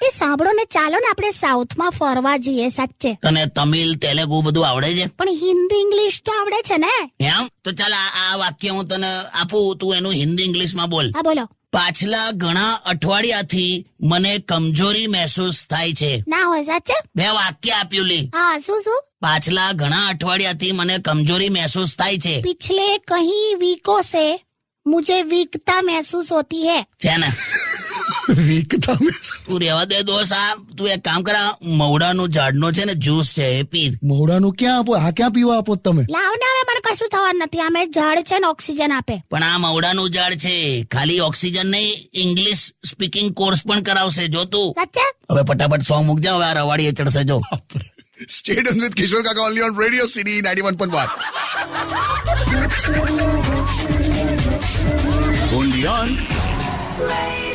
એ સાંભળો ને, ચાલો ને આપણે સાઉથમાં ફરવા જઈએ. સાચે. તને તમિલ તેલુગુ બધું આવડે છે? પણ હિન્દી ઇંગ્લિશ તો આવડે છે ને. એમ તો ચાલ આ વાક્ય હું તને આપું, તું એનું હિન્દી ઇંગ્લિશમાં બોલ. હા બોલો. પાછલા ઘણા અઠવાડિયાથી મને કમજોરી મહેસૂસ થાય છે. ના હોય સાચે. 2 વાક્ય આપ્યું લી. હા શું? પાછલા ઘણા અઠવાડિયાથી મને કમજોરી મહેસૂસ થાય છે. पिछले कहीं वीकों से मुझे वीकता महसूस होती है. છે ને? વીકતા તું રહેવા દે દોસ્ત. તું એક કામ કર, મવડાનું ઝાડનો છે ને જ્યુસ છે એ પી. મોઢાનું ક્યાં આપો? આ ક્યાં પીવા આપો તમે? લાવ ને, હવે મને કશું થવાનું નથી. આમે ઝાડ છે ને ઓક્સિજન આપે. પણ આ મવડાનું ઝાડ છે, ખાલી ઓક્સિજન નહીં, ઇંગ્લિશ સ્પીકિંગ કોર્સ પણ કરાવશે. જો તું સાચે. હવે ફટાફટ સોંગ મૂકજા. હવે આ રવાડીએ ચડશે. જો Stay tuned with Kishore Kaka only on Radio City 91.1. Only on Radio